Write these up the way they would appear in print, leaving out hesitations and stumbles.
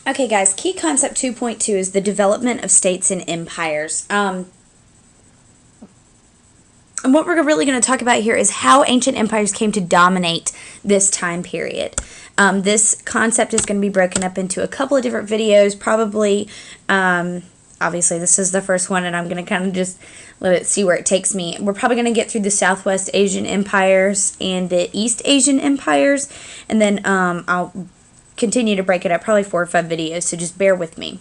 Okay, guys, key concept 2.2 is the development of states and empires. And what we're really going to talk about here is how ancient empires came to dominate this time period. This concept is going to be broken up into a couple of different videos, probably. Obviously, this is the first one, and I'm going to kind of just let it see where it takes me. We're probably going to get through the Southwest Asian empires and the East Asian empires, and then I'll continue to break it up, probably 4 or 5 videos, so just bear with me.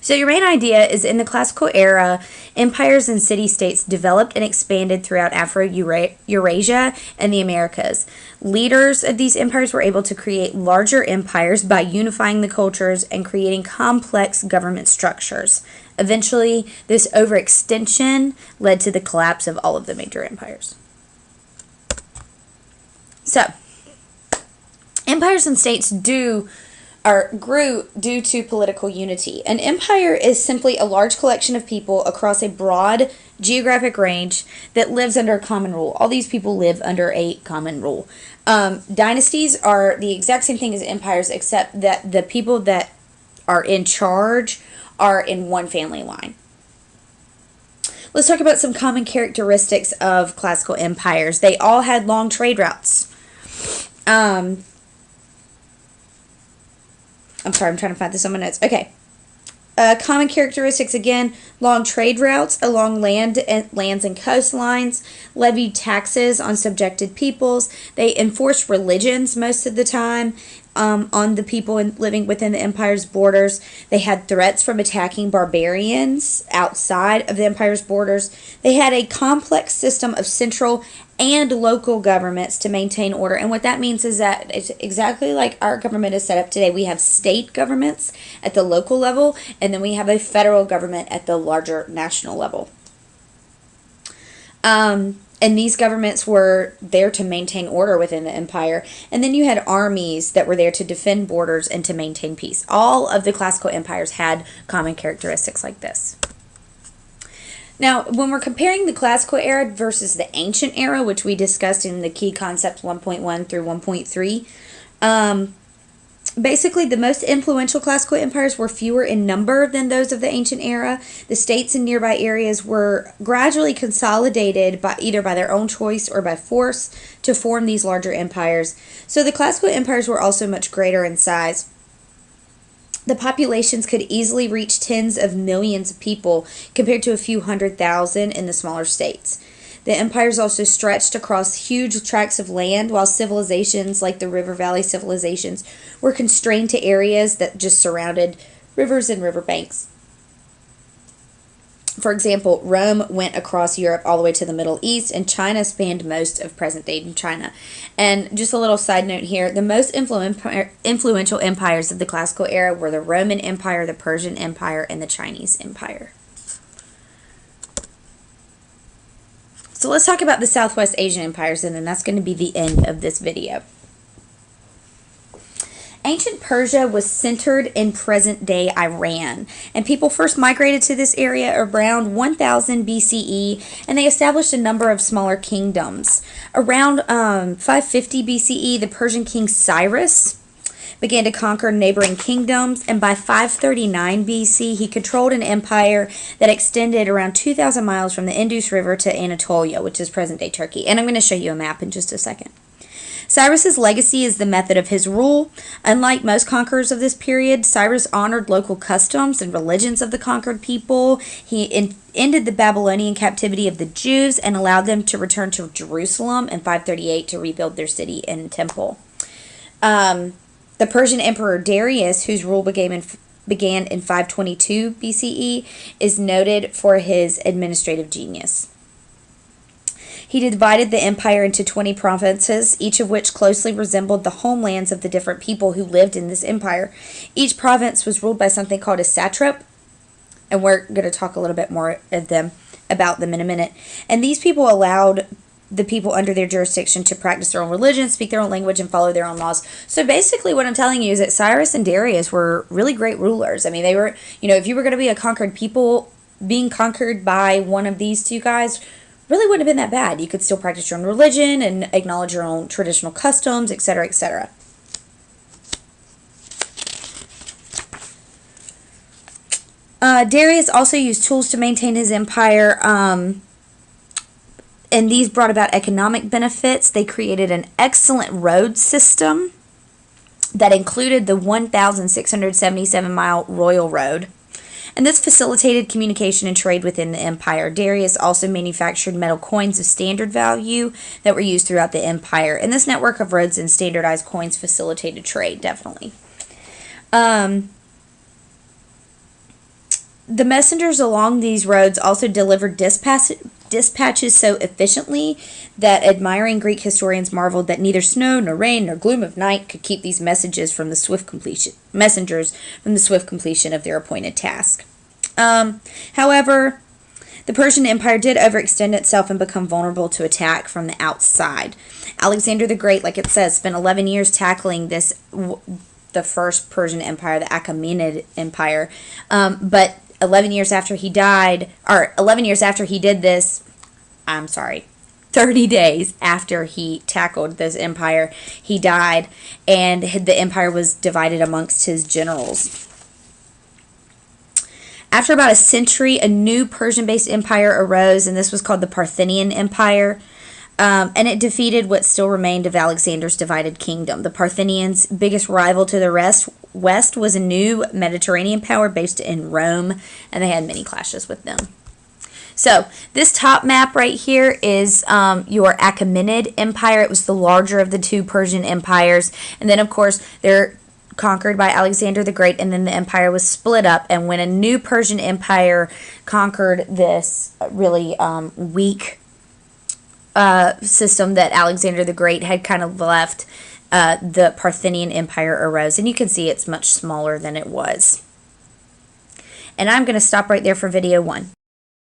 So your main idea is in the classical era, empires and city-states developed and expanded throughout Afro-Eurasia and the Americas. Leaders of these empires were able to create larger empires by unifying the cultures and creating complex government structures. Eventually, this overextension led to the collapse of all of the major empires. So, empires and states grew due to political unity. An empire is simply a large collection of people across a broad geographic range that lives under a common rule. All these people live under a common rule. Dynasties are the exact same thing as empires, except that the people that are in charge are in one family line. Let's talk about some common characteristics of classical empires. They all had long trade routes. I'm sorry, I'm trying to find this on my notes. Okay. Common characteristics, again, long trade routes along lands and coastlines, levied taxes on subjected peoples. They enforced religions most of the time on the people living within the empire's borders. They had threats from attacking barbarians outside of the empire's borders. They had a complex system of central and local governments to maintain order. And what that means is that it's exactly like our government is set up today. We have state governments at the local level, and then we have a federal government at the larger national level. And these governments were there to maintain order within the empire. And then you had armies that were there to defend borders and to maintain peace. All of the classical empires had common characteristics like this. Now, when we're comparing the classical era versus the ancient era, which we discussed in the key concepts 1.1 through 1.3, basically the most influential classical empires were fewer in number than those of the ancient era. The states in nearby areas were gradually consolidated by either by their own choice or by force to form these larger empires. So the classical empires were also much greater in size. The populations could easily reach tens of millions of people compared to a few 100,000 in the smaller states. The empires also stretched across huge tracts of land, while civilizations like the River Valley civilizations were constrained to areas that just surrounded rivers and riverbanks. For example, Rome went across Europe all the way to the Middle East, and China spanned most of present-day China. And just a little side note here, the most influential empires of the classical era were the Roman Empire, the Persian Empire, and the Chinese Empire. So let's talk about the Southwest Asian empires, and then that's going to be the end of this video. Ancient Persia was centered in present-day Iran, and people first migrated to this area around 1000 BCE, and they established a number of smaller kingdoms. Around 550 BCE, the Persian king Cyrus began to conquer neighboring kingdoms, and by 539 BC, he controlled an empire that extended around 2,000 miles from the Indus River to Anatolia, which is present-day Turkey. And I'm going to show you a map in just a second. Cyrus's legacy is the method of his rule. Unlike most conquerors of this period, Cyrus honored local customs and religions of the conquered people. He ended the Babylonian captivity of the Jews and allowed them to return to Jerusalem in 538 to rebuild their city and temple. The Persian Emperor Darius, whose rule began in 522 BCE, is noted for his administrative genius. He divided the empire into 20 provinces, each of which closely resembled the homelands of the different people who lived in this empire. Each province was ruled by something called a satrap, and we're going to talk a little bit more about them in a minute. And these people allowed the people under their jurisdiction to practice their own religion, speak their own language, and follow their own laws. So basically what I'm telling you is that Cyrus and Darius were really great rulers. I mean, they were, if you were going to be a conquered people, being conquered by one of these two guys really wouldn't have been that bad. You could still practice your own religion and acknowledge your own traditional customs, etc., etc. Darius also used tools to maintain his empire, and these brought about economic benefits. They created an excellent road system that included the 1,677-mile Royal Road, and this facilitated communication and trade within the empire. Darius also manufactured metal coins of standard value that were used throughout the empire, and this network of roads and standardized coins facilitated trade, definitely. The messengers along these roads also delivered dispatches so efficiently that admiring Greek historians marveled that neither snow nor rain nor gloom of night could keep these messengers from the swift completion of their appointed task. However, the Persian Empire did overextend itself and become vulnerable to attack from the outside. Alexander the Great, like it says, spent 11 years tackling the first Persian Empire, the Achaemenid Empire, but 11 years after he did this, 30 days after he tackled this empire, he died, and the empire was divided amongst his generals. After about a century, a new Persian-based empire arose, and this was called the Parthian Empire. And it defeated what still remained of Alexander's divided kingdom. The Parthians' biggest rival to the west was a new Mediterranean power based in Rome, and they had many clashes with them. So this top map right here is your Achaemenid Empire. It was the larger of the two Persian empires, and then of course they're conquered by Alexander the Great, and then the empire was split up, and when a new Persian Empire conquered this really weak system that Alexander the Great had kind of left, the Parthian Empire arose, and you can see it's much smaller than it was. And I'm going to stop right there for video 1.